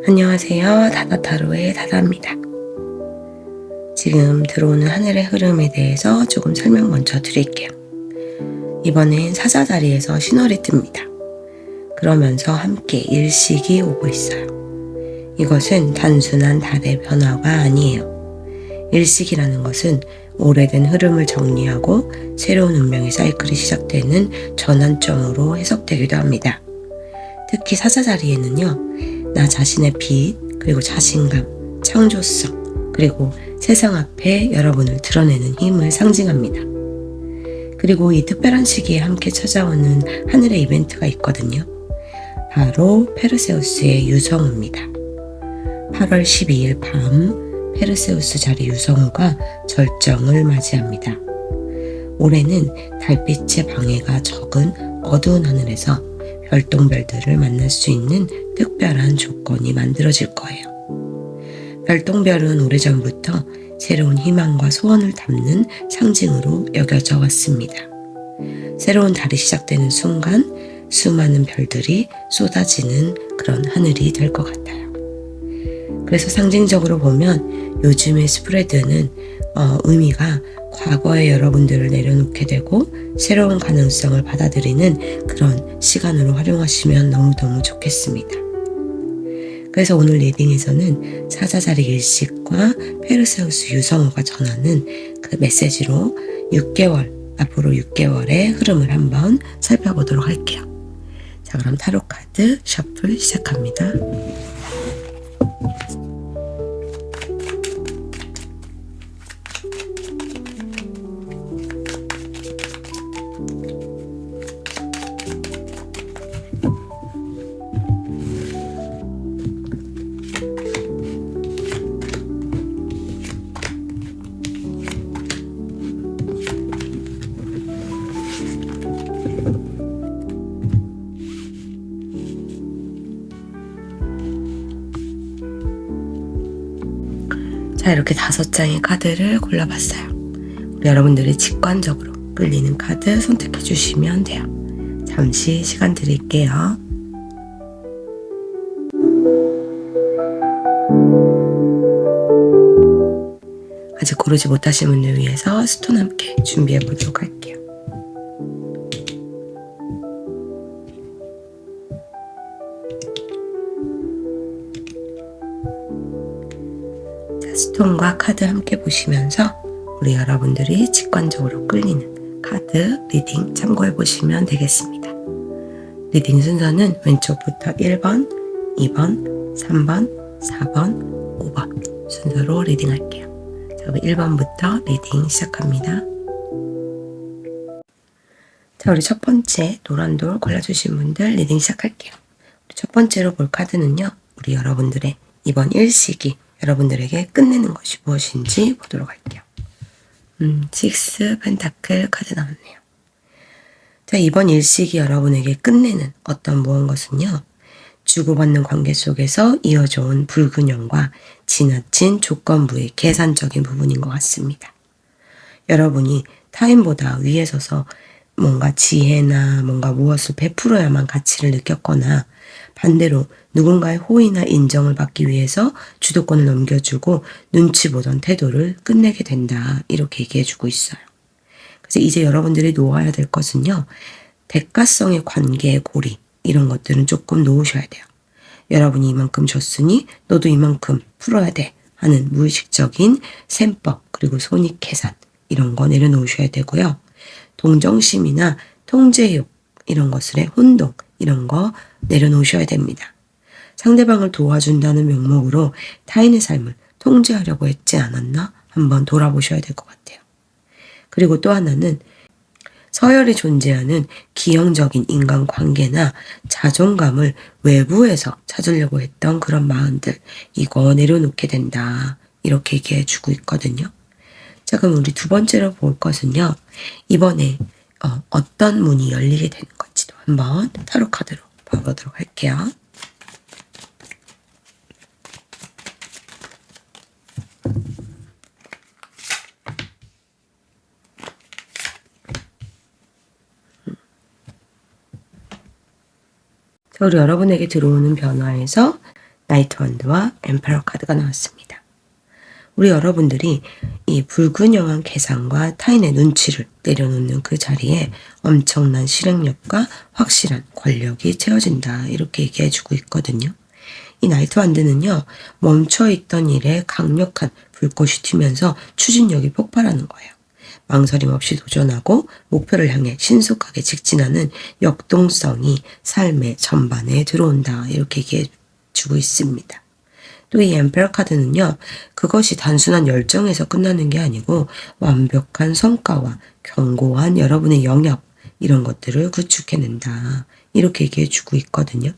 안녕하세요. 다다타로의 다다입니다. 지금 들어오는 하늘의 흐름에 대해서 조금 설명 먼저 드릴게요. 이번엔 사자자리에서 신월이 뜹니다. 그러면서 함께 일식이 오고 있어요. 이것은 단순한 달의 변화가 아니에요. 일식이라는 것은 오래된 흐름을 정리하고 새로운 운명의 사이클이 시작되는 전환점으로 해석되기도 합니다. 특히 사자자리에는요, 나 자신의 빛, 그리고 자신감, 창조성, 그리고 세상 앞에 여러분을 드러내는 힘을 상징합니다. 그리고 이 특별한 시기에 함께 찾아오는 하늘의 이벤트가 있거든요. 바로 페르세우스의 유성우입니다. 8월 12일 밤 페르세우스 자리 유성우가 절정을 맞이합니다. 올해는 달빛의 방해가 적은 어두운 하늘에서 별똥별들을 만날 수 있는 특별한 조건이 만들어질 거예요. 별똥별은 오래전부터 새로운 희망과 소원을 담는 상징으로 여겨져 왔습니다. 새로운 달이 시작되는 순간 수많은 별들이 쏟아지는 그런 하늘이 될 것 같아요. 그래서 상징적으로 보면 요즘의 스프레드는 의미가 과거의 여러분들을 내려놓게 되고 새로운 가능성을 받아들이는 그런 시간으로 활용하시면 너무너무 좋겠습니다. 그래서 오늘 리딩에서는 사자자리 일식과 페르세우스 유성우가 전하는 그 메시지로 6개월, 앞으로 6개월의 흐름을 한번 살펴보도록 할게요. 자, 그럼 타로 카드 셔플 시작합니다. 자, 이렇게 5장의 카드를 골라봤어요. 우리 여러분들이 직관적으로 끌리는 카드 선택해 주시면 돼요. 잠시 시간 드릴게요. 아직 고르지 못하신 분들 위해서 스톤 함께 준비해 보도록 할게요. 자, 스톤과 카드 함께 보시면서 우리 여러분들이 직관적으로 끌리는 카드 리딩 참고해 보시면 되겠습니다. 리딩 순서는 왼쪽부터 1번, 2번, 3번, 4번, 5번 순서로 리딩 할게요. 자, 그럼 1번부터 리딩 시작합니다. 자, 우리 첫 번째 노란 돌 골라주신 분들 리딩 시작할게요. 첫 번째로 볼 카드는요, 우리 여러분들의 이번 일식이 여러분들에게 끝내는 것이 무엇인지 보도록 할게요. 6 펜타클 카드 나왔네요. 자, 이번 일식이 여러분에게 끝내는 어떤 무언것은요, 주고받는 관계 속에서 이어져 온 불균형과 지나친 조건부의 계산적인 부분인 것 같습니다. 여러분이 타인보다 위에 서서 뭔가 지혜나 뭔가 무엇을 베풀어야만 가치를 느꼈거나 반대로 누군가의 호의나 인정을 받기 위해서 주도권을 넘겨주고 눈치 보던 태도를 끝내게 된다. 이렇게 얘기해주고 있어요. 그래서 이제 여러분들이 놓아야 될 것은요, 대가성의 관계의 고리, 이런 것들은 조금 놓으셔야 돼요. 여러분이 이만큼 줬으니 너도 이만큼 풀어야 돼 하는 무의식적인 셈법, 그리고 손익 계산, 이런 거 내려놓으셔야 되고요. 동정심이나 통제욕, 이런 것들의 혼동, 이런 거 내려놓으셔야 됩니다. 상대방을 도와준다는 명목으로 타인의 삶을 통제하려고 했지 않았나? 한번 돌아보셔야 될 것 같아요. 그리고 또 하나는 서열이 존재하는 기형적인 인간관계나 자존감을 외부에서 찾으려고 했던 그런 마음들, 이거 내려놓게 된다. 이렇게 얘기해 주고 있거든요. 자, 그럼 우리 두 번째로 볼 것은요, 이번에 어떤 문이 열리게 되는 건지도 한번 타로 카드로 봐보도록 할게요. 자, 우리 여러분에게 들어오는 변화에서 나이트 원드와 엠페러 카드가 나왔습니다. 우리 여러분들이 이 불균형한 계산과 타인의 눈치를 내려놓는 그 자리에 엄청난 실행력과 확실한 권력이 채워진다, 이렇게 얘기해주고 있거든요. 이 나이트 원드는요, 멈춰있던 일에 강력한 불꽃이 튀면서 추진력이 폭발하는 거예요. 망설임 없이 도전하고 목표를 향해 신속하게 직진하는 역동성이 삶의 전반에 들어온다, 이렇게 얘기해주고 있습니다. 또 이 엠페러 카드는요, 그것이 단순한 열정에서 끝나는 게 아니고 완벽한 성과와 견고한 여러분의 영역, 이런 것들을 구축해낸다, 이렇게 얘기해주고 있거든요.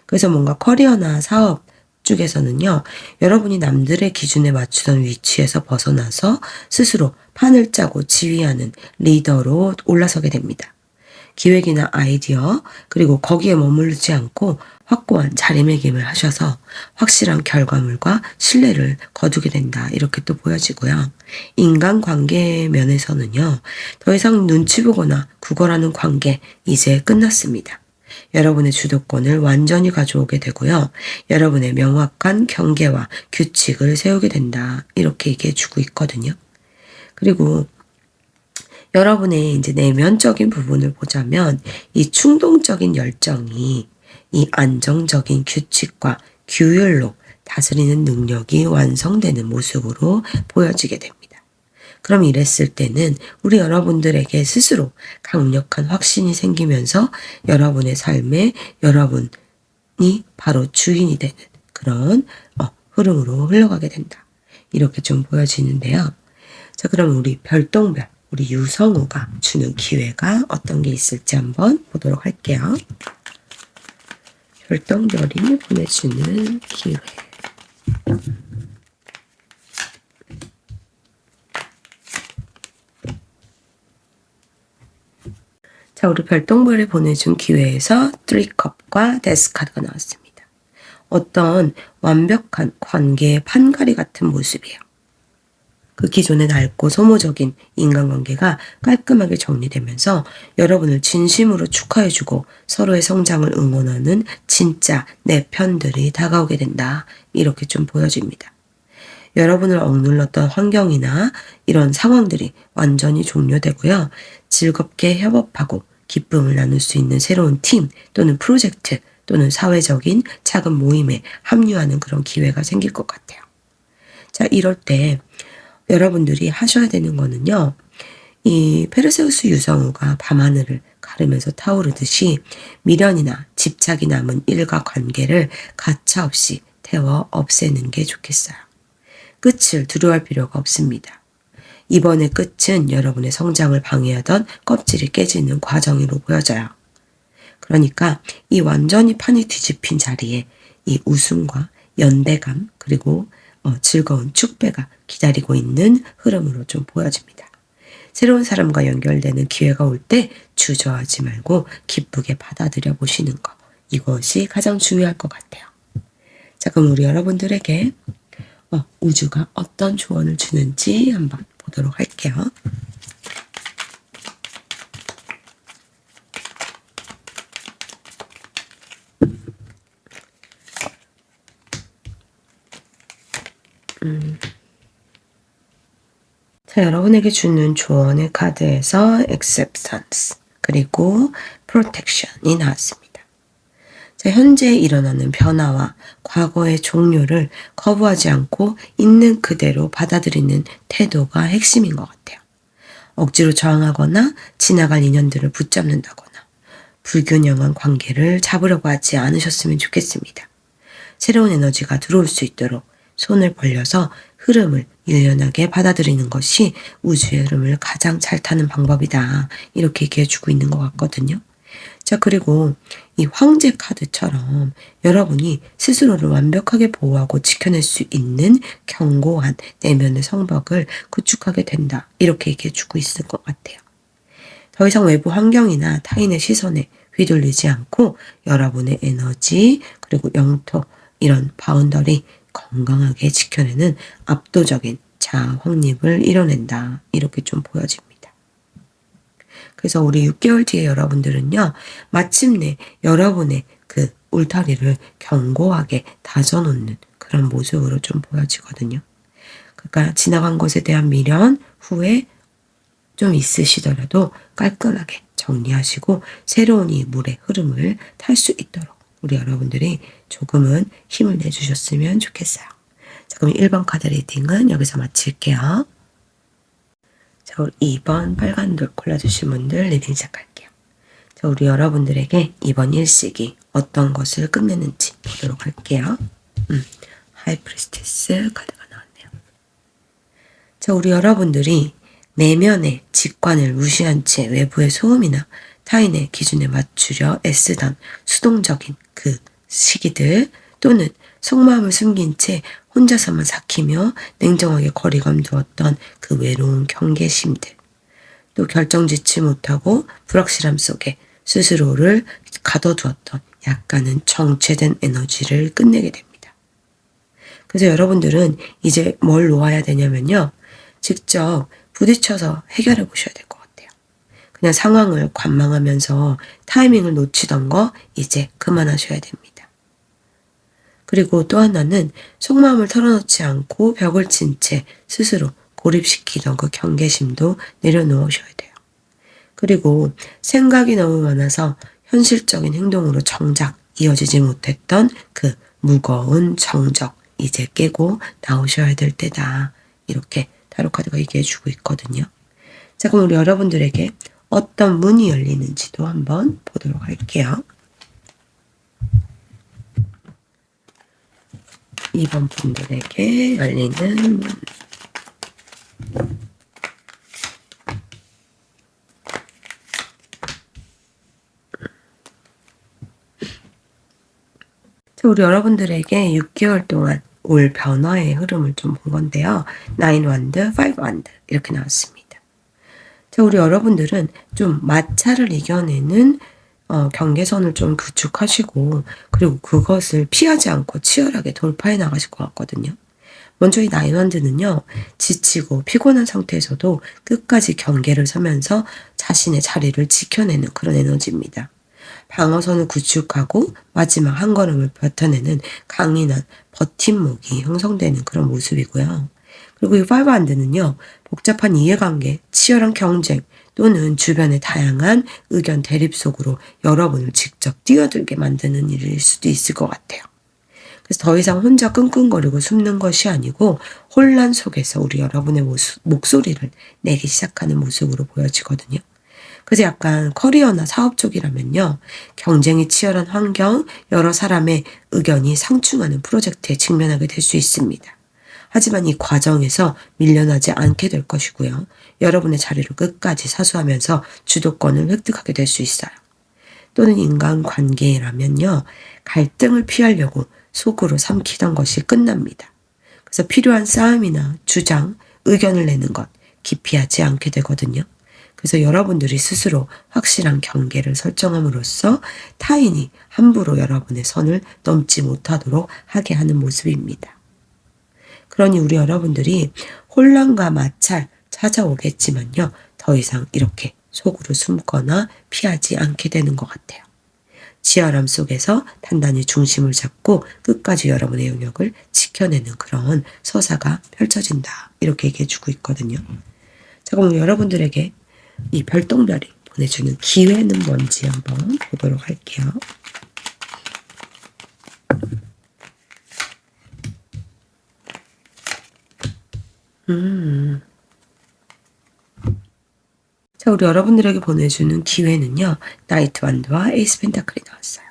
그래서 뭔가 커리어나 사업 쪽에서는요, 여러분이 남들의 기준에 맞추던 위치에서 벗어나서 스스로 판을 짜고 지휘하는 리더로 올라서게 됩니다. 기획이나 아이디어, 그리고 거기에 머무르지 않고 확고한 자리매김을 하셔서 확실한 결과물과 신뢰를 거두게 된다, 이렇게 또 보여지고요. 인간관계 면에서는요, 더 이상 눈치 보거나 구걸하는 관계 이제 끝났습니다. 여러분의 주도권을 완전히 가져오게 되고요. 여러분의 명확한 경계와 규칙을 세우게 된다, 이렇게 얘기해주고 있거든요. 그리고 여러분의 이제 내면적인 부분을 보자면 이 충동적인 열정이 이 안정적인 규칙과 규율로 다스리는 능력이 완성되는 모습으로 보여지게 됩니다. 그럼 이랬을 때는 우리 여러분들에게 스스로 강력한 확신이 생기면서 여러분의 삶에 여러분이 바로 주인이 되는 그런 흐름으로 흘러가게 된다, 이렇게 좀 보여지는데요. 자, 그럼 우리 별똥별, 우리 유성우가 주는 기회가 어떤 게 있을지 한번 보도록 할게요. 별똥별이 보내주는 기회. 자, 우리 별똥별이 보내준 기회에서 3컵과 데스 카드가 나왔습니다. 어떤 완벽한 관계의 판가리 같은 모습이에요. 그 기존의 낡고 소모적인 인간관계가 깔끔하게 정리되면서 여러분을 진심으로 축하해주고 서로의 성장을 응원하는 진짜 내 편들이 다가오게 된다, 이렇게 좀 보여집니다. 여러분을 억눌렀던 환경이나 이런 상황들이 완전히 종료되고요. 즐겁게 협업하고 기쁨을 나눌 수 있는 새로운 팀 또는 프로젝트 또는 사회적인 작은 모임에 합류하는 그런 기회가 생길 것 같아요. 자, 이럴 때 여러분들이 하셔야 되는 거는요, 이 페르세우스 유성우가 밤하늘을 가르면서 타오르듯이 미련이나 집착이 남은 일과 관계를 가차없이 태워 없애는 게 좋겠어요. 끝을 두려워할 필요가 없습니다. 이번의 끝은 여러분의 성장을 방해하던 껍질이 깨지는 과정으로 보여져요. 그러니까 이 완전히 판이 뒤집힌 자리에 이 웃음과 연대감, 그리고 즐거운 축배가 기다리고 있는 흐름으로 좀 보여집니다. 새로운 사람과 연결되는 기회가 올 때 주저하지 말고 기쁘게 받아들여 보시는 것, 이것이 가장 중요할 것 같아요. 자, 그럼 우리 여러분들에게 우주가 어떤 조언을 주는지 한번 보도록 할게요. 자, 여러분에게 주는 조언의 카드에서 acceptance 그리고 protection이 나왔습니다. 자, 현재 일어나는 변화와 과거의 종료를 거부하지 않고 있는 그대로 받아들이는 태도가 핵심인 것 같아요. 억지로 저항하거나 지나갈 인연들을 붙잡는다거나 불균형한 관계를 잡으려고 하지 않으셨으면 좋겠습니다. 새로운 에너지가 들어올 수 있도록 손을 벌려서 흐름을 유연하게 받아들이는 것이 우주의 흐름을 가장 잘 타는 방법이다, 이렇게 얘기해주고 있는 것 같거든요. 자, 그리고 이 황제 카드처럼 여러분이 스스로를 완벽하게 보호하고 지켜낼 수 있는 견고한 내면의 성벽을 구축하게 된다, 이렇게 얘기해주고 있을 것 같아요. 더 이상 외부 환경이나 타인의 시선에 휘둘리지 않고 여러분의 에너지 그리고 영토, 이런 바운더리 건강하게 지켜내는 압도적인 자아 확립을 이뤄낸다, 이렇게 좀 보여집니다. 그래서 우리 6개월 뒤에 여러분들은요, 마침내 여러분의 그 울타리를 견고하게 다져놓는 그런 모습으로 좀 보여지거든요. 그러니까 지나간 것에 대한 미련 후에 좀 있으시더라도 깔끔하게 정리하시고 새로운 이 물의 흐름을 탈 수 있도록 우리 여러분들이 조금은 힘을 내주셨으면 좋겠어요. 자, 그럼 1번 카드 리딩은 여기서 마칠게요. 자, 우리 2번 빨간 돌 골라주신 분들 리딩 시작할게요. 자, 우리 여러분들에게 이번 일식이 어떤 것을 끝내는지 보도록 할게요. 하이 프리스티스 카드가 나왔네요. 자, 우리 여러분들이 내면의 직관을 무시한 채 외부의 소음이나 타인의 기준에 맞추려 애쓰던 수동적인 그 시기들 또는 속마음을 숨긴 채 혼자서만 삭히며 냉정하게 거리감 두었던 그 외로운 경계심들 또 결정짓지 못하고 불확실함 속에 스스로를 가둬두었던 약간은 정체된 에너지를 끝내게 됩니다. 그래서 여러분들은 이제 뭘 놓아야 되냐면요. 직접 부딪혀서 해결해 보셔야 될 것 같아요. 그냥 상황을 관망하면서 타이밍을 놓치던 거 이제 그만하셔야 됩니다. 그리고 또 하나는 속마음을 털어놓지 않고 벽을 친 채 스스로 고립시키던 그 경계심도 내려놓으셔야 돼요. 그리고 생각이 너무 많아서 현실적인 행동으로 정작 이어지지 못했던 그 무거운 정적 이제 깨고 나오셔야 될 때다. 이렇게 타로 카드가 얘기해주고 있거든요. 자, 그럼 우리 여러분들에게 어떤 문이 열리는지도 한번 보도록 할게요. 2번 분들에게 열리는 문. 자, 우리 여러분들에게 6개월 동안 올 변화의 흐름을 좀 본 건데요. 9 완드, 5 완드 이렇게 나왔습니다. 자, 우리 여러분들은 좀 마찰을 이겨내는 경계선을 좀 구축하시고 그리고 그것을 피하지 않고 치열하게 돌파해 나가실 것 같거든요. 먼저 이 9 완드는요. 지치고 피곤한 상태에서도 끝까지 경계를 서면서 자신의 자리를 지켜내는 그런 에너지입니다. 방어선을 구축하고 마지막 한 걸음을 버텨내는 강인한 버팀목이 형성되는 그런 모습이고요. 그리고 이 5 완드는요. 복잡한 이해관계, 치열한 경쟁 또는 주변의 다양한 의견 대립 속으로 여러분을 직접 뛰어들게 만드는 일일 수도 있을 것 같아요. 그래서 더 이상 혼자 끙끙거리고 숨는 것이 아니고 혼란 속에서 우리 여러분의 목소리를 내기 시작하는 모습으로 보여지거든요. 그래서 약간 커리어나 사업 쪽이라면요. 경쟁이 치열한 환경, 여러 사람의 의견이 상충하는 프로젝트에 직면하게 될 수 있습니다. 하지만 이 과정에서 밀려나지 않게 될 것이고요. 여러분의 자리를 끝까지 사수하면서 주도권을 획득하게 될 수 있어요. 또는 인간관계라면요. 갈등을 피하려고 속으로 삼키던 것이 끝납니다. 그래서 필요한 싸움이나 주장, 의견을 내는 것 기피하지 않게 되거든요. 그래서 여러분들이 스스로 확실한 경계를 설정함으로써 타인이 함부로 여러분의 선을 넘지 못하도록 하게 하는 모습입니다. 그러니 우리 여러분들이 혼란과 마찰 찾아오겠지만요. 더 이상 이렇게 속으로 숨거나 피하지 않게 되는 것 같아요. 치열함 속에서 단단히 중심을 잡고 끝까지 여러분의 영역을 지켜내는 그런 서사가 펼쳐진다. 이렇게 얘기해주고 있거든요. 자, 그럼 여러분들에게 이 별똥별이 보내주는 기회는 뭔지 한번 보도록 할게요. 자, 우리 여러분들에게 보내주는 기회는요. 나이트 완드와 에이스 펜타클이 나왔어요.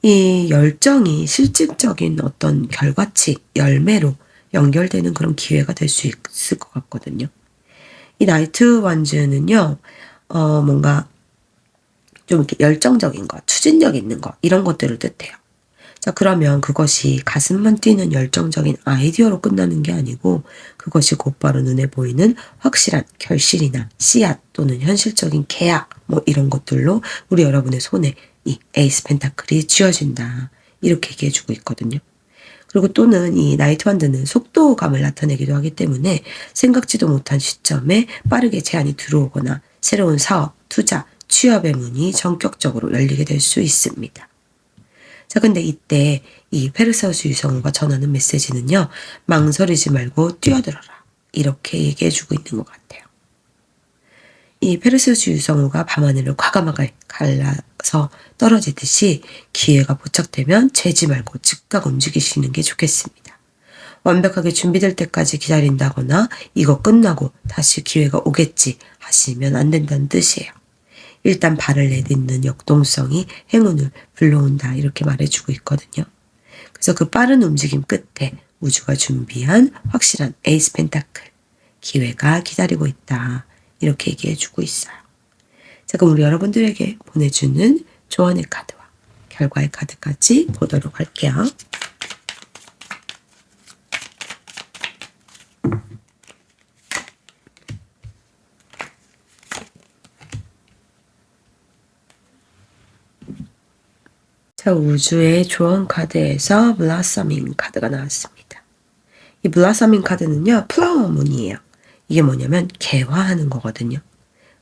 이 열정이 실질적인 어떤 결과치, 열매로 연결되는 그런 기회가 될 수 있을 것 같거든요. 이 나이트 완즈는요. 뭔가 좀 이렇게 열정적인 것, 추진력 있는 것 이런 것들을 뜻해요. 자, 그러면 그것이 가슴만 뛰는 열정적인 아이디어로 끝나는 게 아니고 그것이 곧바로 눈에 보이는 확실한 결실이나 씨앗 또는 현실적인 계약 뭐 이런 것들로 우리 여러분의 손에 이 에이스 펜타클이 쥐어진다. 이렇게 얘기해주고 있거든요. 그리고 또는 이 나이트 완드는 속도감을 나타내기도 하기 때문에 생각지도 못한 시점에 빠르게 제안이 들어오거나 새로운 사업, 투자, 취업의 문이 전격적으로 열리게 될 수 있습니다. 자, 근데 이때 이 페르세우스 유성우가 전하는 메시지는요. 망설이지 말고 뛰어들어라. 이렇게 얘기해주고 있는 것 같아요. 이 페르세우스 유성우가 밤하늘을 과감하게 갈라서 떨어지듯이 기회가 포착되면 재지 말고 즉각 움직이시는 게 좋겠습니다. 완벽하게 준비될 때까지 기다린다거나 이거 끝나고 다시 기회가 오겠지 하시면 안 된다는 뜻이에요. 일단 발을 내딛는 역동성이 행운을 불러온다 이렇게 말해주고 있거든요. 그래서 그 빠른 움직임 끝에 우주가 준비한 확실한 에이스 펜타클 기회가 기다리고 있다 이렇게 얘기해주고 있어요. 자, 그럼 우리 여러분들에게 보내주는 조언의 카드와 결과의 카드까지 보도록 할게요. 자, 우주의 조언 카드에서 블라서밍 카드가 나왔습니다. 이 블라서밍 카드는요, 플라워 문이에요. 이게 뭐냐면 개화하는 거거든요.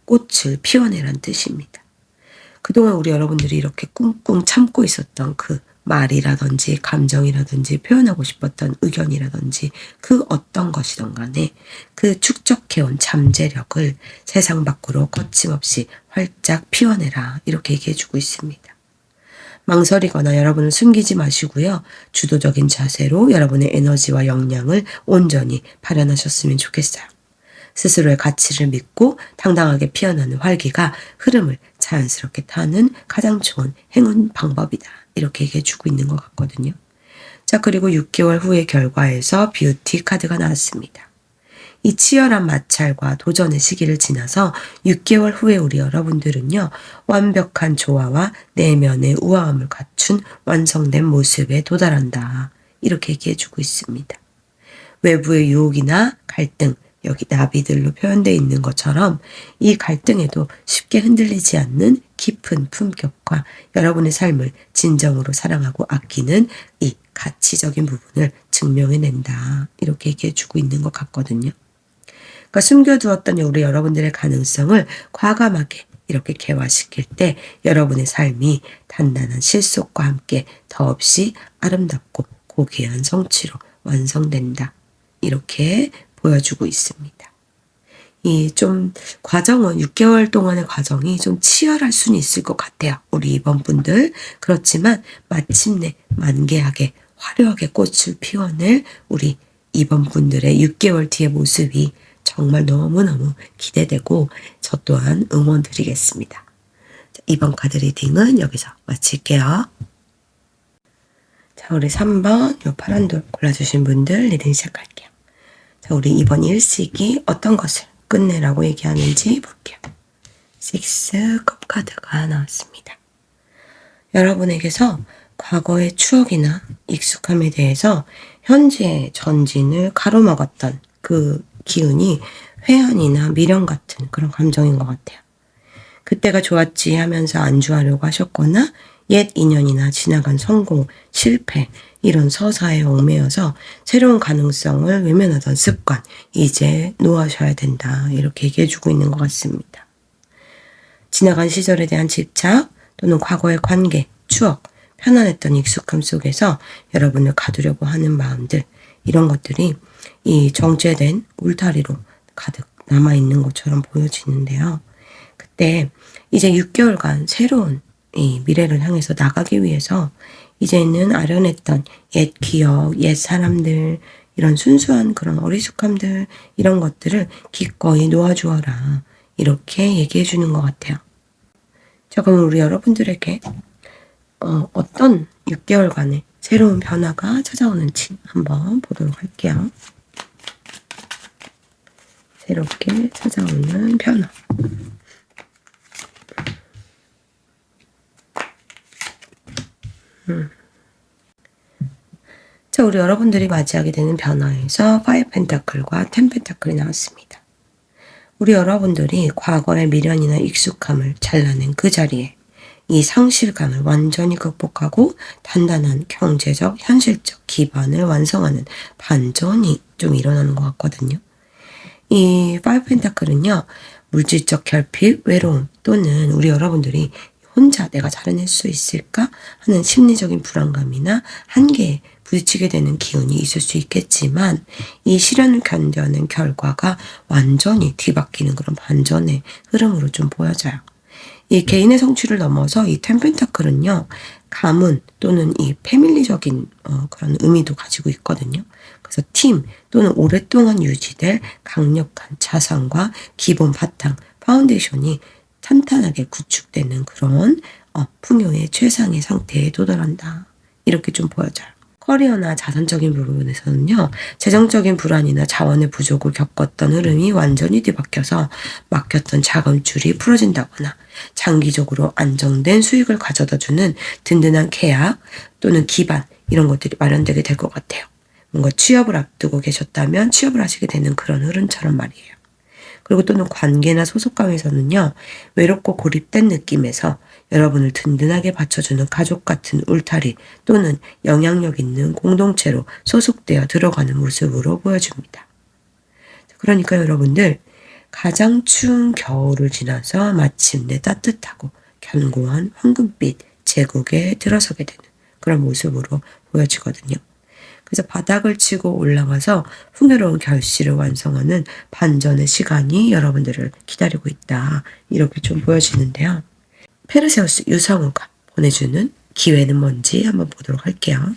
꽃을 피워내란 뜻입니다. 그동안 우리 여러분들이 이렇게 꿍꿍 참고 있었던 그 말이라든지 감정이라든지 표현하고 싶었던 의견이라든지 그 어떤 것이든 간에 그 축적해온 잠재력을 세상 밖으로 거침없이 활짝 피워내라 이렇게 얘기해주고 있습니다. 망설이거나 여러분을 숨기지 마시고요. 주도적인 자세로 여러분의 에너지와 역량을 온전히 발현하셨으면 좋겠어요. 스스로의 가치를 믿고 당당하게 피어나는 활기가 흐름을 자연스럽게 타는 가장 좋은 행운 방법이다. 이렇게 얘기해주고 있는 것 같거든요. 자, 그리고 6개월 후의 결과에서 뷰티 카드가 나왔습니다. 이 치열한 마찰과 도전의 시기를 지나서 6개월 후에 우리 여러분들은요. 완벽한 조화와 내면의 우아함을 갖춘 완성된 모습에 도달한다. 이렇게 얘기해주고 있습니다. 외부의 유혹이나 갈등, 여기 나비들로 표현되어 있는 것처럼 이 갈등에도 쉽게 흔들리지 않는 깊은 품격과 여러분의 삶을 진정으로 사랑하고 아끼는 이 가치적인 부분을 증명해낸다. 이렇게 얘기해주고 있는 것 같거든요. 그러니까 숨겨두었던 우리 여러분들의 가능성을 과감하게 이렇게 개화시킬 때 여러분의 삶이 단단한 실속과 함께 더없이 아름답고 고귀한 성취로 완성된다. 이렇게 보여주고 있습니다. 이 좀 과정은 6개월 동안의 과정이 좀 치열할 수는 있을 것 같아요. 우리 이번 분들. 그렇지만 마침내 만개하게 화려하게 꽃을 피워낼 우리 이번 분들의 6개월 뒤의 모습이 정말 너무너무 기대되고 저 또한 응원드리겠습니다. 자, 이번 카드 리딩은 여기서 마칠게요. 자, 우리 3번 요 파란 돌 골라주신 분들 리딩 시작할게요. 자, 우리 이번 일식이 어떤 것을 끝내라고 얘기하는지 볼게요. 6컵 카드가 나왔습니다. 여러분에게서 과거의 추억이나 익숙함에 대해서 현재의 전진을 가로막았던 그 기운이 회한이나 미련 같은 그런 감정인 것 같아요. 그때가 좋았지 하면서 안주하려고 하셨거나 옛 인연이나 지나간 성공, 실패 이런 서사에 얽매여서 새로운 가능성을 외면하던 습관 이제 놓으셔야 된다 이렇게 얘기해주고 있는 것 같습니다. 지나간 시절에 대한 집착 또는 과거의 관계, 추억, 편안했던 익숙함 속에서 여러분을 가두려고 하는 마음들 이런 것들이 이 정제된 울타리로 가득 남아있는 것처럼 보여지는데요. 그때 이제 6개월간 새로운 이 미래를 향해서 나가기 위해서 이제는 아련했던 옛 기억, 옛 사람들 이런 순수한 그런 어리숙함들 이런 것들을 기꺼이 놓아주어라 이렇게 얘기해 주는 것 같아요. 자, 그럼 우리 여러분들에게 어떤 6개월간의 새로운 변화가 찾아오는지 한번 보도록 할게요. 새롭게 찾아오는 변화. 자, 우리 여러분들이 맞이하게 되는 변화에서 5 펜타클과 10 펜타클이 나왔습니다. 우리 여러분들이 과거의 미련이나 익숙함을 잘라낸 그 자리에 이 상실감을 완전히 극복하고 단단한 경제적, 현실적 기반을 완성하는 반전이 좀 일어나는 것 같거든요. 이 5 펜타클은요. 물질적 결핍, 외로움 또는 우리 여러분들이 혼자 내가 잘해낼 수 있을까 하는 심리적인 불안감이나 한계에 부딪히게 되는 기운이 있을 수 있겠지만 이 시련을 견뎌낸 결과가 완전히 뒤바뀌는 그런 반전의 흐름으로 좀 보여져요. 이 개인의 성취를 넘어서 이 템펜타클은요, 가문 또는 이 패밀리적인 그런 의미도 가지고 있거든요. 그래서 팀 또는 오랫동안 유지될 강력한 자산과 기본 바탕, 파운데이션이 탄탄하게 구축되는 그런 풍요의 최상의 상태에 도달한다. 이렇게 좀 보여져요. 커리어나 자산적인 부분에서는요, 재정적인 불안이나 자원의 부족을 겪었던 흐름이 완전히 뒤바뀌어서 막혔던 자금줄이 풀어진다거나 장기적으로 안정된 수익을 가져다주는 든든한 계약 또는 기반 이런 것들이 마련되게 될 것 같아요. 뭔가 취업을 앞두고 계셨다면 취업을 하시게 되는 그런 흐름처럼 말이에요. 그리고 또는 관계나 소속감에서는요, 외롭고 고립된 느낌에서 여러분을 든든하게 받쳐주는 가족 같은 울타리 또는 영향력 있는 공동체로 소속되어 들어가는 모습으로 보여줍니다. 그러니까 여러분들, 가장 추운 겨울을 지나서 마침내 따뜻하고 견고한 황금빛 제국에 들어서게 되는 그런 모습으로 보여지거든요. 그래서 바닥을 치고 올라가서 풍요로운 결실을 완성하는 반전의 시간이 여러분들을 기다리고 있다. 이렇게 좀 보여지는데요. 페르세우스 유성우가 보내주는 기회는 뭔지 한번 보도록 할게요.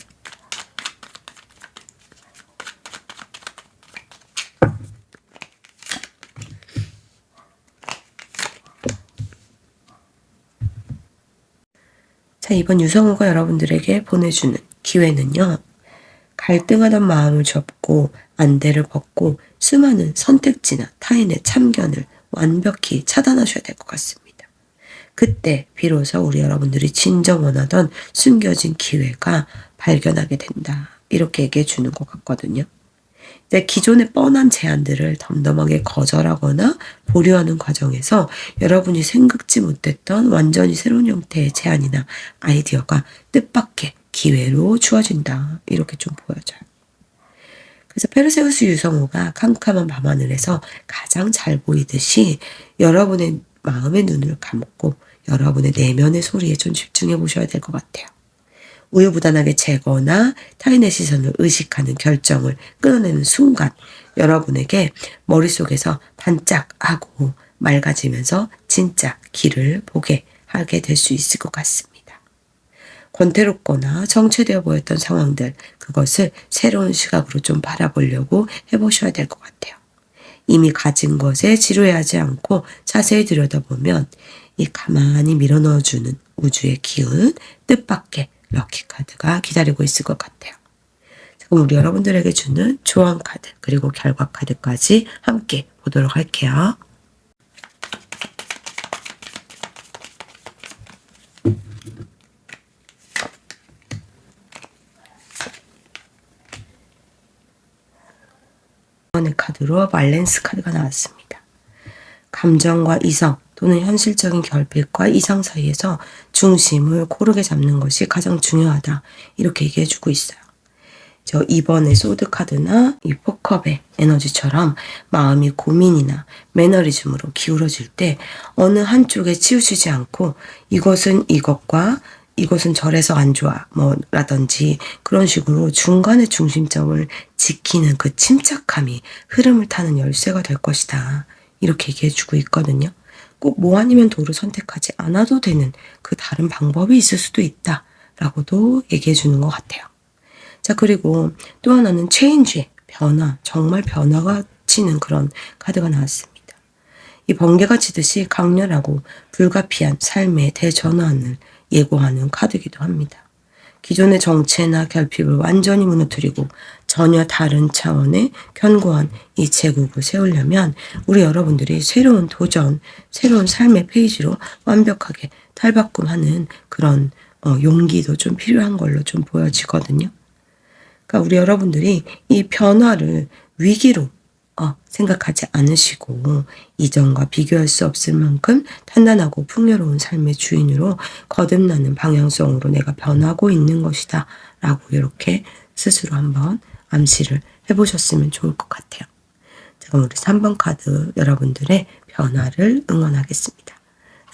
자, 이번 유성우가 여러분들에게 보내주는 기회는요. 갈등하던 마음을 접고 안대를 벗고 수많은 선택지나 타인의 참견을 완벽히 차단하셔야 될 것 같습니다. 그때 비로소 우리 여러분들이 진정 원하던 숨겨진 기회가 발견하게 된다. 이렇게 얘기해 주는 것 같거든요. 이제 기존의 뻔한 제안들을 덤덤하게 거절하거나 보류하는 과정에서 여러분이 생각지 못했던 완전히 새로운 형태의 제안이나 아이디어가 뜻밖의 기회로 주어진다. 이렇게 좀 보여져요. 그래서 페르세우스 유성우가 캄캄한 밤하늘에서 가장 잘 보이듯이 여러분의 마음의 눈을 감고 여러분의 내면의 소리에 좀 집중해 보셔야 될 것 같아요. 우유부단하게 재거나 타인의 시선을 의식하는 결정을 끊어내는 순간 여러분에게 머릿속에서 반짝하고 맑아지면서 진짜 길을 보게 하게 될 수 있을 것 같습니다. 권태롭거나 정체되어 보였던 상황들, 그것을 새로운 시각으로 좀 바라보려고 해보셔야 될 것 같아요. 이미 가진 것에 지루해하지 않고 자세히 들여다보면 이 가만히 밀어넣어주는 우주의 기운, 뜻밖의 럭키카드가 기다리고 있을 것 같아요. 그럼 우리 여러분들에게 주는 조언 카드 그리고 결과 카드까지 함께 보도록 할게요. 이번의 카드로 밸런스 카드가 나왔습니다. 감정과 이성 또는 현실적인 결핍과 이상 사이에서 중심을 고르게 잡는 것이 가장 중요하다. 이렇게 얘기해주고 있어요. 저 2번의 소드 카드나 이 포컵의 에너지처럼 마음이 고민이나 매너리즘으로 기울어질 때 어느 한쪽에 치우치지 않고 이것은 이것과 이것은 저래서 안 좋아 라든지 그런 식으로 중간의 중심점을 지키는 그 침착함이 흐름을 타는 열쇠가 될 것이다. 이렇게 얘기해주고 있거든요. 꼭 뭐 아니면 도를 선택하지 않아도 되는 그 다른 방법이 있을 수도 있다. 라고도 얘기해주는 것 같아요. 자, 그리고 또 하나는 체인지, 변화, 정말 변화가 치는 그런 카드가 나왔습니다. 이 번개가 치듯이 강렬하고 불가피한 삶의 대전환을 예고하는 카드이기도 합니다. 기존의 정체나 결핍을 완전히 무너뜨리고 전혀 다른 차원의 견고한 이 제국을 세우려면 우리 여러분들이 새로운 도전, 새로운 삶의 페이지로 완벽하게 탈바꿈하는 그런 용기도 좀 필요한 걸로 좀 보여지거든요. 그러니까 우리 여러분들이 이 변화를 위기로 생각하지 않으시고 이전과 비교할 수 없을 만큼 단단하고 풍요로운 삶의 주인으로 거듭나는 방향성으로 내가 변하고 있는 것이다 라고 이렇게 스스로 한번 암시를 해보셨으면 좋을 것 같아요. 자, 그럼 우리 3번 카드 여러분들의 변화를 응원하겠습니다.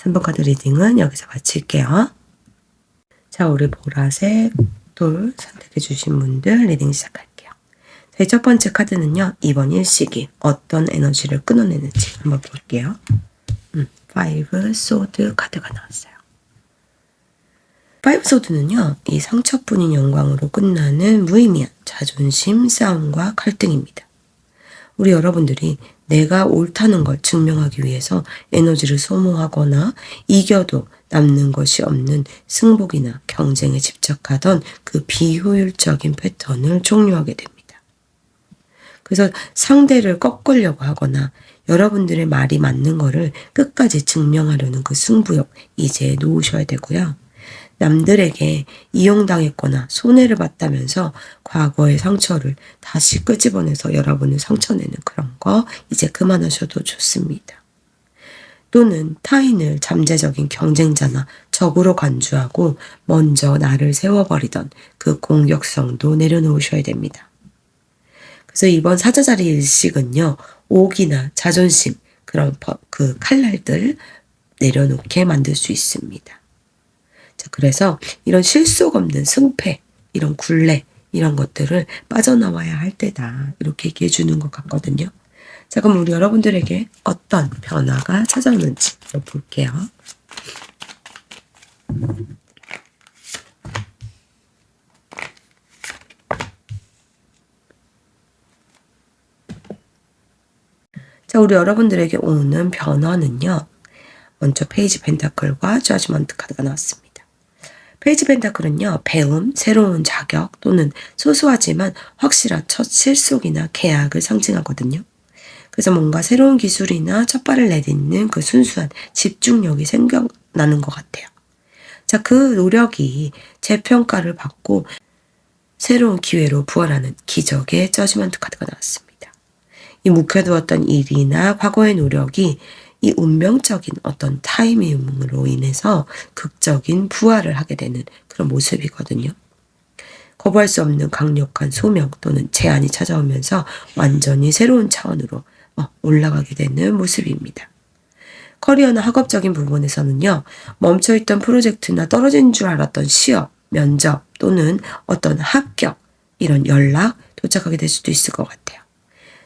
3번 카드 리딩은 여기서 마칠게요. 자, 우리 보라색 돌 선택해 주신 분들 리딩 시작할게요. 저희 첫 번째 카드는요. 이번 일식이 어떤 에너지를 끊어내는지 한번 볼게요. 5 소드 카드가 나왔어요. 5 소드는요. 이 상처뿐인 영광으로 끝나는 무의미한 자존심 싸움과 갈등입니다. 우리 여러분들이 내가 옳다는 걸 증명하기 위해서 에너지를 소모하거나 이겨도 남는 것이 없는 승복이나 경쟁에 집착하던 그 비효율적인 패턴을 종료하게 됩니다. 그래서 상대를 꺾으려고 하거나 여러분들의 말이 맞는 거를 끝까지 증명하려는 그 승부욕 이제 놓으셔야 되고요. 남들에게 이용당했거나 손해를 봤다면서 과거의 상처를 다시 끄집어내서 여러분을 상처내는 그런 거 이제 그만하셔도 좋습니다. 또는 타인을 잠재적인 경쟁자나 적으로 간주하고 먼저 나를 세워버리던 그 공격성도 내려놓으셔야 됩니다. 그래서 이번 사자자리 일식은요. 옥이나 자존심 그런 그 칼날들 내려놓게 만들 수 있습니다. 자, 그래서 이런 실속 없는 승패, 이런 굴레, 이런 것들을 빠져나와야 할 때다. 이렇게 얘기해 주는 것 같거든요. 자, 그럼 우리 여러분들에게 어떤 변화가 찾아오는지 볼게요. 자, 우리 여러분들에게 오는 변화는요. 먼저 페이지 펜타클과 저지먼트 카드가 나왔습니다. 페이지 펜타클은요. 배움, 새로운 자격 또는 소소하지만 확실한 첫 실속이나 계약을 상징하거든요. 그래서 뭔가 새로운 기술이나 첫 발을 내딛는 그 순수한 집중력이 생겨나는 것 같아요. 자, 그 노력이 재평가를 받고 새로운 기회로 부활하는 기적의 저지먼트 카드가 나왔습니다. 이 묵혀두었던 일이나 과거의 노력이 이 운명적인 어떤 타이밍으로 인해서 극적인 부활을 하게 되는 그런 모습이거든요. 거부할 수 없는 강력한 소명 또는 제안이 찾아오면서 완전히 새로운 차원으로 올라가게 되는 모습입니다. 커리어나 학업적인 부분에서는요. 멈춰있던 프로젝트나 떨어진 줄 알았던 시험, 면접 또는 어떤 합격, 이런 연락 도착하게 될 수도 있을 것 같아요.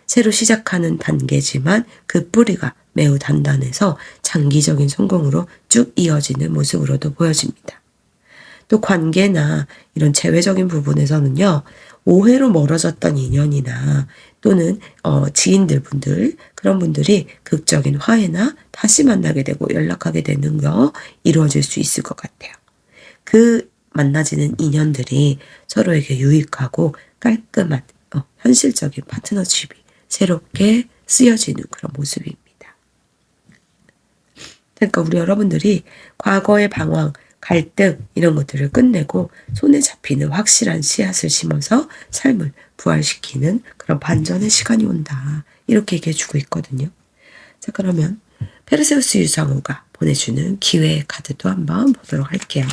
새로 시작하는 단계지만 그 뿌리가 매우 단단해서 장기적인 성공으로 쭉 이어지는 모습으로도 보여집니다. 또 관계나 이런 재회적인 부분에서는요. 오해로 멀어졌던 인연이나 또는 지인들 분들 그런 분들이 극적인 화해나 다시 만나게 되고 연락하게 되는 거 이루어질 수 있을 것 같아요. 그 만나지는 인연들이 서로에게 유익하고 깔끔한 현실적인 파트너십이 새롭게 쓰여지는 그런 모습입니다. 그러니까 우리 여러분들이 과거의 방황, 갈등 이런 것들을 끝내고 손에 잡히는 확실한 씨앗을 심어서 삶을 부활시키는 그런 반전의 시간이 온다. 이렇게 얘기해 주고 있거든요. 자, 그러면 페르세우스 유성우가 보내주는 기회의 카드도 한번 보도록 할게요.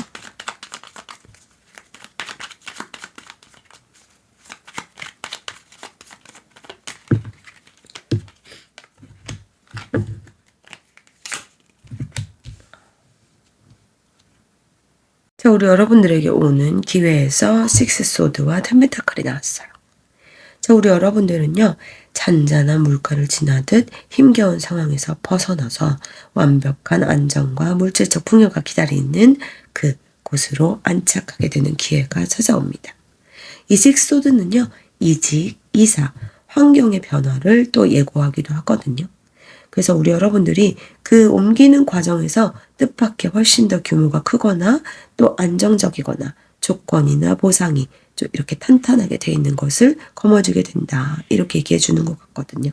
자, 우리 여러분들에게 오는 기회에서 식스 소드와 템펜타클이 나왔어요. 자, 우리 여러분들은요. 잔잔한 물가를 지나듯 힘겨운 상황에서 벗어나서 완벽한 안정과 물질적 풍요가 기다리는 그 곳으로 안착하게 되는 기회가 찾아옵니다. 이 식스 소드는요. 이직, 이사, 환경의 변화를 또 예고하기도 하거든요. 그래서 우리 여러분들이 그 옮기는 과정에서 뜻밖의 훨씬 더 규모가 크거나 또 안정적이거나 조건이나 보상이 좀 이렇게 탄탄하게 돼 있는 것을 거머쥐게 된다. 이렇게 얘기해 주는 것 같거든요.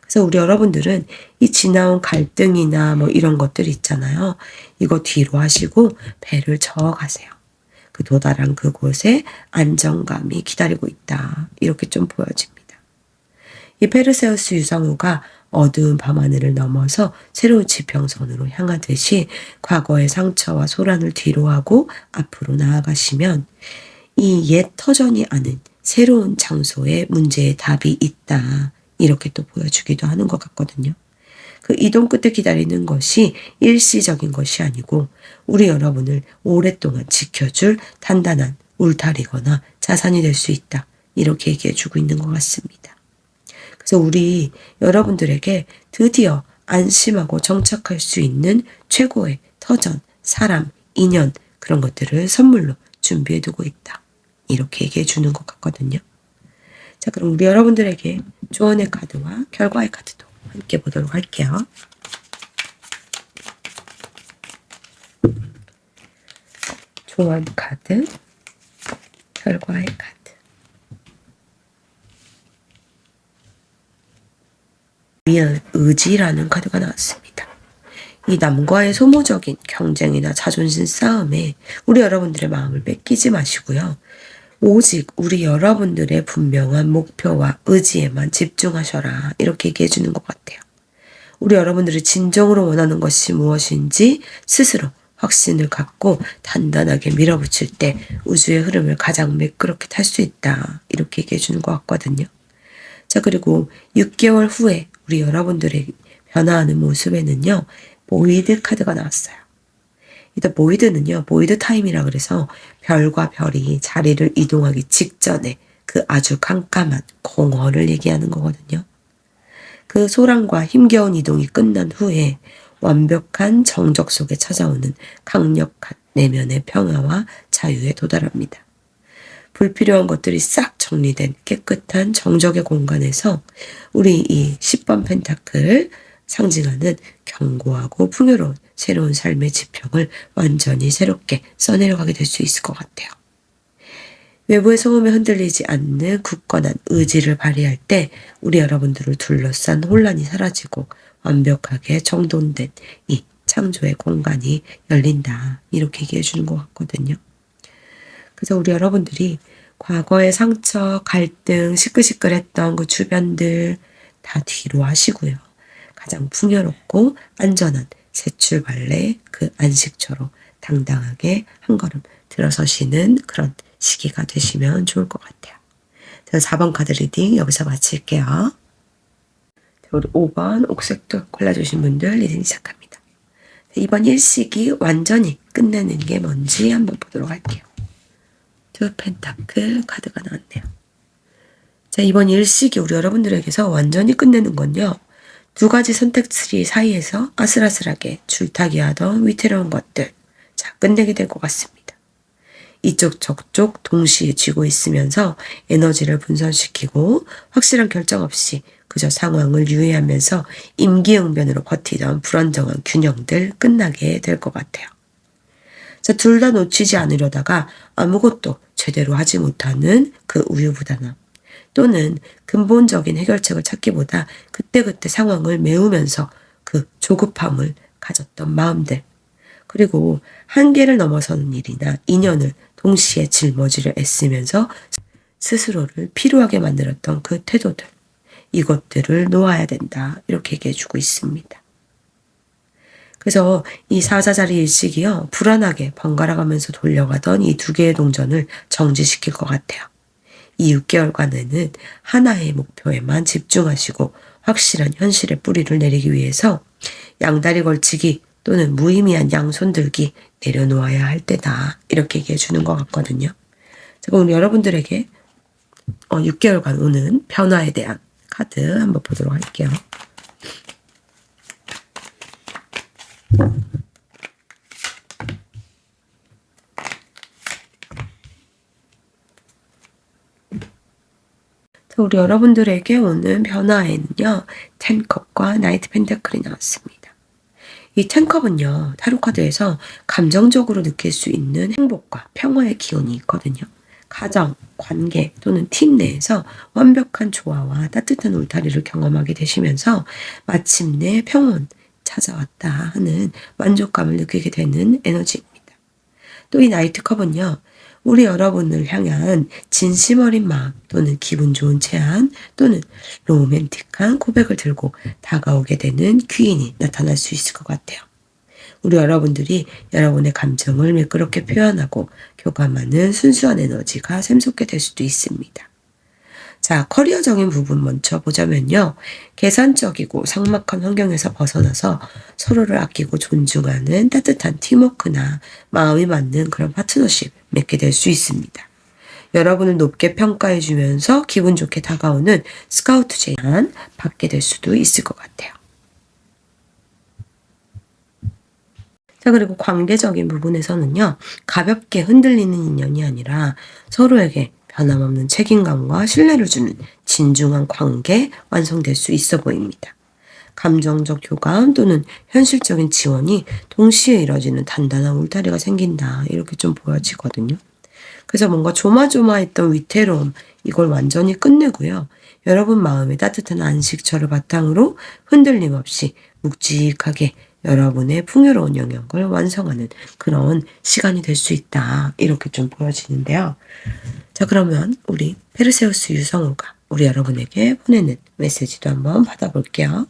그래서 우리 여러분들은 이 지나온 갈등이나 뭐 이런 것들 있잖아요. 이거 뒤로 하시고 배를 저어가세요. 그 도달한 그곳에 안정감이 기다리고 있다. 이렇게 좀 보여집니다. 이 페르세우스 유성우가 어두운 밤하늘을 넘어서 새로운 지평선으로 향하듯이 과거의 상처와 소란을 뒤로하고 앞으로 나아가시면 이 옛 터전이 아는 새로운 장소에 문제의 답이 있다. 이렇게 또 보여주기도 하는 것 같거든요. 그 이동 끝에 기다리는 것이 일시적인 것이 아니고 우리 여러분을 오랫동안 지켜줄 단단한 울타리거나 자산이 될 수 있다. 이렇게 얘기해 주고 있는 것 같습니다. 그래서 우리 여러분들에게 드디어 안심하고 정착할 수 있는 최고의 터전, 사람, 인연 그런 것들을 선물로 준비해 두고 있다. 이렇게 얘기해 주는 것 같거든요. 자, 그럼 우리 여러분들에게 조언의 카드와 결과의 카드도 함께 보도록 할게요. 조언 카드, 결과의 카드. 의지라는 카드가 나왔습니다. 이 남과의 소모적인 경쟁이나 자존심 싸움에 우리 여러분들의 마음을 뺏기지 마시고요. 오직 우리 여러분들의 분명한 목표와 의지에만 집중하셔라. 이렇게 얘기해 주는 것 같아요. 우리 여러분들이 진정으로 원하는 것이 무엇인지 스스로 확신을 갖고 단단하게 밀어붙일 때 우주의 흐름을 가장 매끄럽게 탈 수 있다. 이렇게 얘기해 주는 것 같거든요. 자, 그리고 6개월 후에 우리 여러분들의 변화하는 모습에는요. 보이드 카드가 나왔어요. 이 보이드는요. 보이드 타임이라 그래서 별과 별이 자리를 이동하기 직전에 그 아주 깜깜한 공허를 얘기하는 거거든요. 그 소란과 힘겨운 이동이 끝난 후에 완벽한 정적 속에 찾아오는 강력한 내면의 평화와 자유에 도달합니다. 불필요한 것들이 싹 정리된 깨끗한 정적의 공간에서 우리 이 10번 펜타클 상징하는 견고하고 풍요로운 새로운 삶의 지평을 완전히 새롭게 써내려가게 될 수 있을 것 같아요. 외부의 소음에 흔들리지 않는 굳건한 의지를 발휘할 때 우리 여러분들을 둘러싼 혼란이 사라지고 완벽하게 정돈된 이 창조의 공간이 열린다. 이렇게 얘기해 주는 것 같거든요. 그래서 우리 여러분들이 과거의 상처, 갈등, 시끌시끌했던 그 주변들 다 뒤로 하시고요. 가장 풍요롭고 안전한 새 출발의 그 안식처로 당당하게 한 걸음 들어서시는 그런 시기가 되시면 좋을 것 같아요. 자, 4번 카드 리딩 여기서 마칠게요. 우리 5번 옥색도 골라주신 분들 리딩 시작합니다. 이번 일식이 완전히 끝내는 게 뭔지 한번 보도록 할게요. 두 펜타클 카드가 나왔네요. 자, 이번 일식이 우리 여러분들에게서 완전히 끝내는 건요. 두 가지 선택지 사이에서 아슬아슬하게 줄타기 하던 위태로운 것들, 자, 끝내게 될 것 같습니다. 이쪽 저쪽 동시에 쥐고 있으면서 에너지를 분산시키고 확실한 결정 없이 그저 상황을 유의하면서 임기응변으로 버티던 불안정한 균형들 끝나게 될 것 같아요. 자, 둘 다 놓치지 않으려다가 아무것도 제대로 하지 못하는 그 우유부단함 또는 근본적인 해결책을 찾기보다 그때그때 상황을 메우면서 그 조급함을 가졌던 마음들 그리고 한계를 넘어서는 일이나 인연을 동시에 짊어지려 애쓰면서 스스로를 피로하게 만들었던 그 태도들 이것들을 놓아야 된다 이렇게 얘기해 주고 있습니다. 그래서 이 사자자리 일식이요 불안하게 번갈아가면서 돌려가던 이 두 개의 동전을 정지시킬 것 같아요. 이 6개월간에는 하나의 목표에만 집중하시고 확실한 현실의 뿌리를 내리기 위해서 양다리 걸치기 또는 무의미한 양손 들기 내려놓아야 할 때다 이렇게 얘기해 주는 것 같거든요. 자, 그럼 여러분들에게 6개월간 오는 변화에 대한 카드 한번 보도록 할게요. 우리 여러분들에게 오는 변화에는요. 10컵과 나이트 펜타클이 나왔습니다. 이 10컵은요. 타로카드에서 감정적으로 느낄 수 있는 행복과 평화의 기운이 있거든요. 가정, 관계 또는 팀 내에서 완벽한 조화와 따뜻한 울타리를 경험하게 되시면서 마침내 평온 찾아왔다 하는 만족감을 느끼게 되는 에너지입니다. 또 이 나이트컵은요. 우리 여러분을 향한 진심 어린 마음 또는 기분 좋은 제안 또는 로맨틱한 고백을 들고 다가오게 되는 귀인이 나타날 수 있을 것 같아요. 우리 여러분들이 여러분의 감정을 매끄럽게 표현하고 교감하는 순수한 에너지가 샘솟게 될 수도 있습니다. 자, 커리어적인 부분 먼저 보자면요. 계산적이고 삭막한 환경에서 벗어나서 서로를 아끼고 존중하는 따뜻한 팀워크나 마음이 맞는 그런 파트너십 맺게 될 수 있습니다. 여러분을 높게 평가해 주면서 기분 좋게 다가오는 스카우트 제안 받게 될 수도 있을 것 같아요. 자, 그리고 관계적인 부분에서는요. 가볍게 흔들리는 인연이 아니라 서로에게 변함없는 책임감과 신뢰를 주는 진중한 관계 완성될 수 있어 보입니다. 감정적 교감 또는 현실적인 지원이 동시에 이뤄지는 단단한 울타리가 생긴다. 이렇게 좀 보여지거든요. 그래서 뭔가 조마조마했던 위태로움 이걸 완전히 끝내고요. 여러분 마음의 따뜻한 안식처를 바탕으로 흔들림 없이 묵직하게 여러분의 풍요로운 영역을 완성하는 그런 시간이 될 수 있다. 이렇게 좀 보여지는데요. 자, 그러면 우리 페르세우스 유성우가 우리 여러분에게 보내는 메시지도 한번 받아볼게요.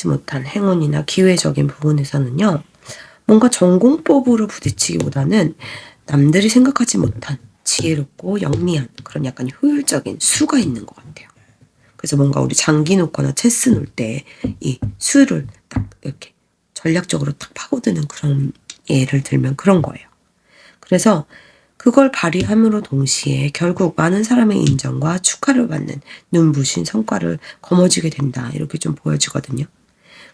못한 행운이나 기회적인 부분에서는요. 뭔가 전공법으로 부딪히기보다는 남들이 생각하지 못한 지혜롭고 영리한 그런 약간 효율적인 수가 있는 것 같아요. 그래서 뭔가 우리 장기 놓거나 체스 놓을 때 이 수를 딱 이렇게 전략적으로 딱 파고드는 그런 예를 들면 그런 거예요. 그래서 그걸 발휘함으로 동시에 결국 많은 사람의 인정과 축하를 받는 눈부신 성과를 거머쥐게 된다. 이렇게 좀 보여지거든요.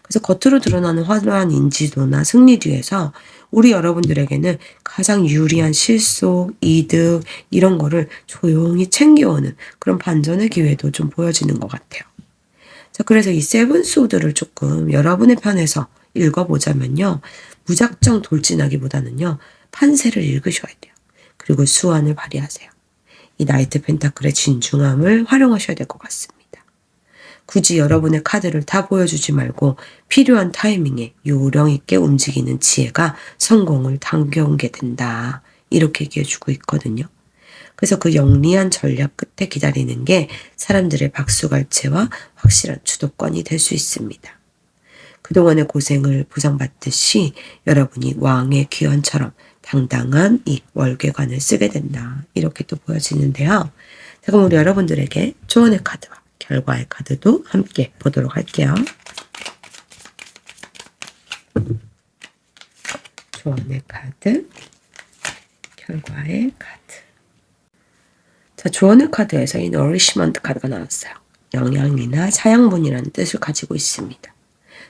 그래서 겉으로 드러나는 화려한 인지도나 승리 뒤에서 우리 여러분들에게는 가장 유리한 실속, 이득 이런 거를 조용히 챙겨오는 그런 반전의 기회도 좀 보여지는 것 같아요. 자, 그래서 이 세븐 소드를 조금 여러분의 편에서 읽어보자면요. 무작정 돌진하기보다는요. 판세를 읽으셔야 돼요. 그리고 수완을 발휘하세요. 이 나이트 펜타클의 진중함을 활용하셔야 될 것 같습니다. 굳이 여러분의 카드를 다 보여주지 말고 필요한 타이밍에 요령 있게 움직이는 지혜가 성공을 당겨오게 된다. 이렇게 얘기해주고 있거든요. 그래서 그 영리한 전략 끝에 기다리는 게 사람들의 박수갈채와 확실한 주도권이 될 수 있습니다. 그동안의 고생을 보상받듯이 여러분이 왕의 귀환처럼 당당한 이 월계관을 쓰게 된다. 이렇게 또 보여지는데요. 자, 그럼 우리 여러분들에게 조언의 카드와 결과의 카드도 함께 보도록 할게요. 조언의 카드, 결과의 카드. 자, 조언의 카드에서 이 nourishment 카드가 나왔어요. 영양이나 사양분이라는 뜻을 가지고 있습니다.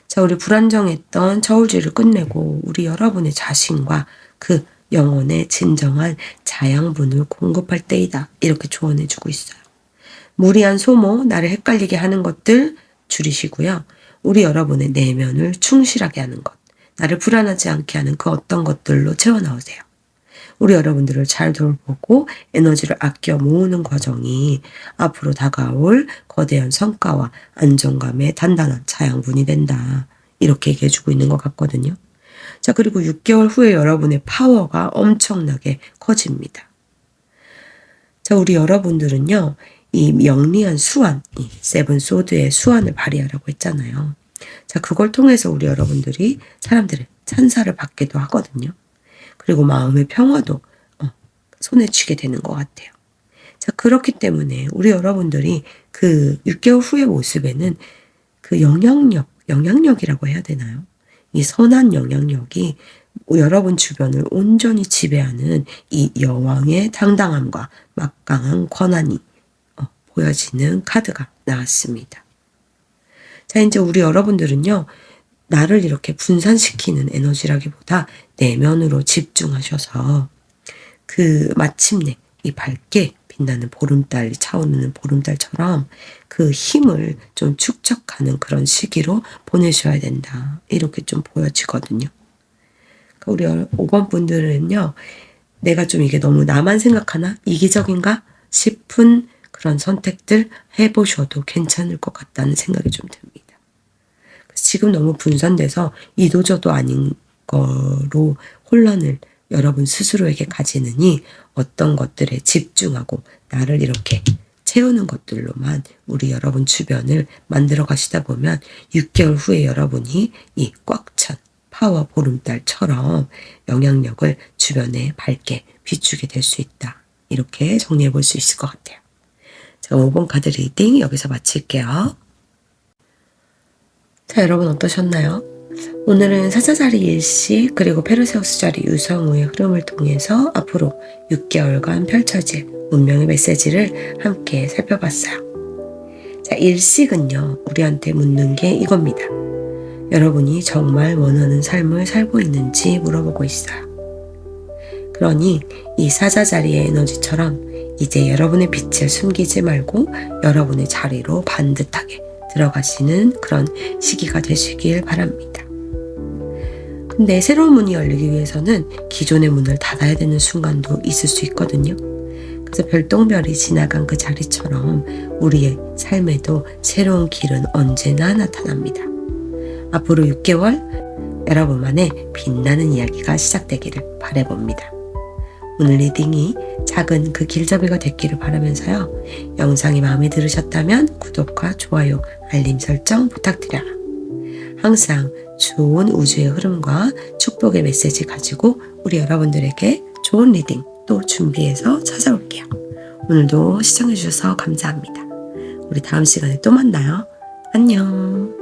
자, 우리 불안정했던 저울질을 끝내고 우리 여러분의 자신과 그 영혼의 진정한 자양분을 공급할 때이다. 이렇게 조언해주고 있어요. 무리한 소모, 나를 헷갈리게 하는 것들 줄이시고요. 우리 여러분의 내면을 충실하게 하는 것, 나를 불안하지 않게 하는 그 어떤 것들로 채워나오세요. 우리 여러분들을 잘 돌보고 에너지를 아껴 모으는 과정이 앞으로 다가올 거대한 성과와 안정감의 단단한 자양분이 된다. 이렇게 얘기해주고 있는 것 같거든요. 자, 그리고 6개월 후에 여러분의 파워가 엄청나게 커집니다. 자, 우리 여러분들은요. 이 영리한 수완, 이 세븐 소드의 수완을 발휘하라고 했잖아요. 자, 그걸 통해서 우리 여러분들이 사람들의 찬사를 받기도 하거든요. 그리고 마음의 평화도 손에 쥐게 되는 것 같아요. 자, 그렇기 때문에 우리 여러분들이 그 6개월 후의 모습에는 그 영향력이라고 해야 되나요? 이 선한 영향력이 여러분 주변을 온전히 지배하는 이 여왕의 당당함과 막강한 권한이 보여지는 카드가 나왔습니다. 자, 이제 우리 여러분들은요. 나를 이렇게 분산시키는 에너지라기보다 내면으로 집중하셔서 그 마침내 이 밝게 빛나는 보름달이 차오르는 보름달처럼 그 힘을 좀 축적하는 그런 시기로 보내셔야 된다. 이렇게 좀 보여지거든요. 그러니까 우리 5번 분들은요. 내가 좀 이게 너무 나만 생각하나? 이기적인가? 싶은 그런 선택들 해보셔도 괜찮을 것 같다는 생각이 좀 듭니다. 지금 너무 분산돼서 이도저도 아닌 거로 혼란을 여러분 스스로에게 가지느니 어떤 것들에 집중하고 나를 이렇게 채우는 것들로만 우리 여러분 주변을 만들어 가시다 보면 6개월 후에 여러분이 이 꽉 찬 파워 보름달처럼 영향력을 주변에 밝게 비추게 될 수 있다. 이렇게 정리해 볼 수 있을 것 같아요. 자, 5번 카드 리딩 여기서 마칠게요. 자, 여러분 어떠셨나요? 오늘은 사자자리 일시 그리고 페르세우스 자리 유성우의 흐름을 통해서 앞으로 6개월간 펼쳐질 운명의 메시지를 함께 살펴봤어요. 자, 일식은요, 우리한테 묻는 게 이겁니다. 여러분이 정말 원하는 삶을 살고 있는지 물어보고 있어요. 그러니 이 사자자리의 에너지처럼 이제 여러분의 빛을 숨기지 말고 여러분의 자리로 반듯하게 들어가시는 그런 시기가 되시길 바랍니다. 근데 새로운 문이 열리기 위해서는 기존의 문을 닫아야 되는 순간도 있을 수 있거든요. 그래서 별똥별이 지나간 그 자리처럼 우리의 삶에도 새로운 길은 언제나 나타납니다. 앞으로 6개월 여러분만의 빛나는 이야기가 시작되기를 바라봅니다. 오늘 리딩이 작은 그 길잡이가 됐기를 바라면서요. 영상이 마음에 들으셨다면 구독과 좋아요, 알림 설정 부탁드려요. 항상 좋은 우주의 흐름과 축복의 메시지 가지고 우리 여러분들에게 좋은 리딩 또 준비해서 찾아올게요. 오늘도 시청해주셔서 감사합니다. 우리 다음 시간에 또 만나요. 안녕.